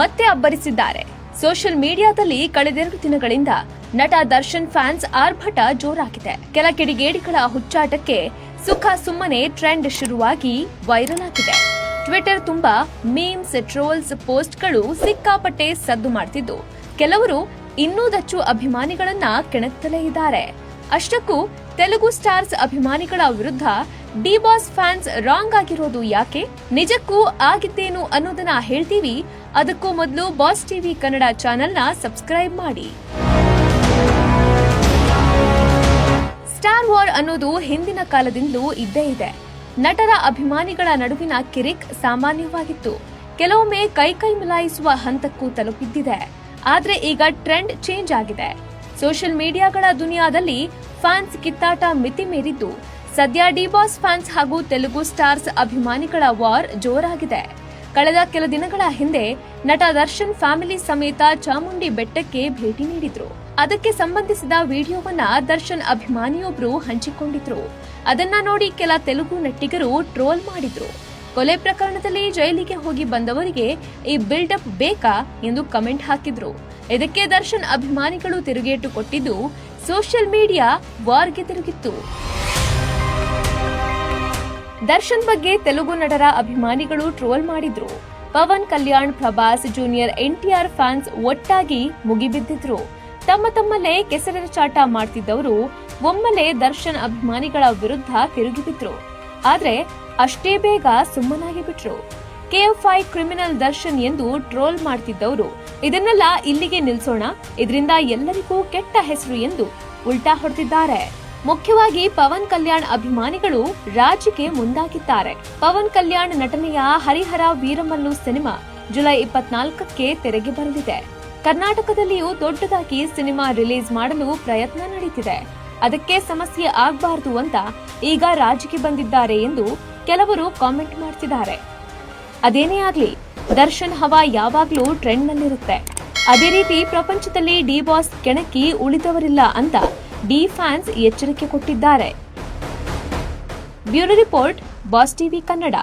ಮತ್ತೆ ಅಬ್ಬರಿಸಿದ್ದಾರೆ. ಸೋಷಿಯಲ್ ಮೀಡಿಯಾದಲ್ಲಿ ಕಳೆದೆರಡು ದಿನಗಳಿಂದ ನಟ ದರ್ಶನ್ ಫ್ಯಾನ್ಸ್ ಆರ್ಭಟ ಜೋರಾಗಿದೆ. ಕೆಲ ಕಿಡಿಗೇಡಿಗಳ ಹುಚ್ಚಾಟಕ್ಕೆ ಸುಖ ಸುಮ್ಮನೆ ಟ್ರೆಂಡ್ ಶುರುವಾಗಿ ವೈರಲ್ ಆಗಿದೆ. ಟ್ವಿಟರ್ ತುಂಬಾ ಮೀಮ್ಸ್, ಟ್ರೋಲ್ಸ್, ಪೋಸ್ಟ್ಗಳು ಸಿಕ್ಕಾಪಟ್ಟೆ ಸದ್ದು ಮಾಡ್ತಿದ್ದು ಕೆಲವರು ಇನ್ನೂದಚ್ಚು ಅಭಿಮಾನಿಗಳನ್ನ ಕೆಣಕ್ತಲೇ ಇದ್ದಾರೆ. ಅಷ್ಟಕ್ಕೂ ತೆಲುಗು ಸ್ಟಾರ್ಸ್ ಅಭಿಮಾನಿಗಳ ವಿರುದ್ಧ ಡಿ ಬಾಸ್ ಫ್ಯಾನ್ಸ್ ರಾಂಗ್ ಆಗಿರೋದು ಯಾಕೆ, ನಿಜಕ್ಕೂ ಆಗಿದ್ದೇನು ಅನ್ನೋದನ್ನ ಹೇಳ್ತೀವಿ. ಅದಕ್ಕೂ ಮೊದಲು ಬಾಸ್ ಟಿವಿ ಕನ್ನಡ ಚಾನೆಲ್ನ ಸಬ್ಸ್ಕ್ರೈಬ್ ಮಾಡಿ. ಸ್ಟಾರ್ ವಾರ್ ಅನ್ನೋದು ಹಿಂದಿನ ಕಾಲದಿಂದಲೂ ಇದ್ದೇ ಇದೆ. ನಟರ ಅಭಿಮಾನಿಗಳ ನಡುವಿನ ಕಿರಿಕ್ ಸಾಮಾನ್ಯವಾಗಿತ್ತು. ಕೆಲವೊಮ್ಮೆ ಕೈ ಮಿಲಾಯಿಸುವ ಹಂತಕ್ಕೂ ತಲುಪಿದ್ದಿದೆ. ಆದ್ರೆ ಈಗ ಟ್ರೆಂಡ್ ಚೇಂಜ್ ಆಗಿದೆ. ಸೋಷಿಯಲ್ ಮೀಡಿಯಾಗಳ ದುನಿಯಾದಲ್ಲಿ ಫ್ಯಾನ್ಸ್ ಕಿತ್ತಾಟ ಮಿತಿ ಮೀರಿದ್ದು ಸದ್ಯ ಡಿ ಬಾಸ್ ಫ್ಯಾನ್ಸ್ ಹಾಗೂ ತೆಲುಗು ಸ್ಟಾರ್ಸ್ ಅಭಿಮಾನಿಗಳ ವಾರ್ ಜೋರಾಗಿದೆ. ಕಳೆದ ಕೆಲ ದಿನಗಳ ಹಿಂದೆ ನಟ ದರ್ಶನ್ ಫ್ಯಾಮಿಲಿ ಸಮೇತ ಚಾಮುಂಡಿ ಬೆಟ್ಟಕ್ಕೆ ಭೇಟಿ ನೀಡಿದ್ರು. ಅದಕ್ಕೆ ಸಂಬಂಧಿಸಿದ ವಿಡಿಯೋವನ್ನ ದರ್ಶನ್ ಅಭಿಮಾನಿಯೊಬ್ರು ಹಂಚಿಕೊಂಡಿದ್ರು. ಅದನ್ನ ನೋಡಿ ಕೆಲ ತೆಲುಗು ನೆಟ್ಟಿಗರು ಟ್ರೋಲ್ ಮಾಡಿದ್ರು. ಕೊಲೆ ಪ್ರಕರಣದಲ್ಲಿ ಜೈಲಿಗೆ ಹೋಗಿ ಬಂದವರಿಗೆ ಈ ಬಿಲ್ಡಪ್ ಬೇಕಾ ಎಂದು ಕಮೆಂಟ್ ಹಾಕಿದ್ರು. ಇದಕ್ಕೆ ದರ್ಶನ್ ಅಭಿಮಾನಿಗಳು ತಿರುಗೇಟು ಕೊಟ್ಟಿದ್ದು ಸೋಷಿಯಲ್ ಮೀಡಿಯಾ ವಾರ್ಗೆ ತಿರುಗಿತ್ತು. ದರ್ಶನ್ ಬಗ್ಗೆ ತೆಲುಗು ನಟರ ಅಭಿಮಾನಿಗಳು ಟ್ರೋಲ್ ಮಾಡಿದ್ರು. Pawan Kalyan, Prabhas, junior NTR fans ಒಟ್ಟಾಗಿ ಮುಗಿಬಿದ್ದಿದ್ರು. ತಮ್ಮಲ್ಲೇ ಕೆಸರೆರ ಚಾಟ ಮಾಡ್ತಿದ್ದವರು ಒಮ್ಮೆಲೆ ದರ್ಶನ್ ಅಭಿಮಾನಿಗಳ ವಿರುದ್ಧ ತಿರುಗಿಬಿದ್ರು. ಆದ್ರೆ ಅಷ್ಟೇ ಬೇಗ ಸುಮ್ಮನಾಗಿ ಬಿಟ್ರು. KFI ಕ್ರಿಮಿನಲ್ ದರ್ಶನ್ ಎಂದು ಟ್ರೋಲ್ ಮಾಡ್ತಿದ್ದವರು ಇದನ್ನೆಲ್ಲ ಇಲ್ಲಿಗೆ ನಿಲ್ಸೋಣ, ಇದರಿಂದ ಎಲ್ಲರಿಗೂ ಕೆಟ್ಟ ಹೆಸರು ಎಂದು ಉಲ್ಟಾ ಹೊಡೆದಿದ್ದಾರೆ. ಮುಖ್ಯವಾಗಿ ಪವನ್ ಕಲ್ಯಾಣ್ ಅಭಿಮಾನಿಗಳು ರಾಜಿಗೆ ಮುಂದಾಗಿದ್ದಾರೆ. ಪವನ್ ಕಲ್ಯಾಣ್ ನಟನೆಯ ಹರಿಹರ ವೀರಮಲ್ಲು ಸಿನಿಮಾ ಜುಲೈ 24ಕ್ಕೆ ತೆರೆಗೆ ಬರಲಿದೆ. ಕರ್ನಾಟಕದಲ್ಲಿಯೂ ದೊಡ್ಡದಾಗಿ ಸಿನಿಮಾ ರಿಲೀಸ್ ಮಾಡಲು ಪ್ರಯತ್ನ ನಡೆಯುತ್ತಿದೆ. ಅದಕ್ಕೆ ಸಮಸ್ಯೆ ಆಗಬಾರದು ಅಂತ ಈಗ ರಾಜಿಗೆ ಬಂದಿದ್ದಾರೆ ಎಂದು ಕೆಲವರು ಕಾಮೆಂಟ್ ಮಾಡ್ತಿದ್ದಾರೆ. ಅದೇನೇ ಆಗ್ಲಿ, ದರ್ಶನ್ ಹವಾ ಯಾವಾಗ್ಲೂ ಟ್ರೆಂಡ್ ನಲ್ಲಿರುತ್ತೆ. ಅದೇ ರೀತಿ ಪ್ರಪಂಚದಲ್ಲಿ ಡಿ ಬಾಸ್ ಕೆಣಕಿ ಉಳಿದವರಿಲ್ಲ ಅಂತ ಡಿ ಫ್ಯಾನ್ಸ್ ಎಚ್ಚರಿಕೆ ಕೊಟ್ಟಿದ್ದಾರೆ. Bureau report, boss TV Kannada.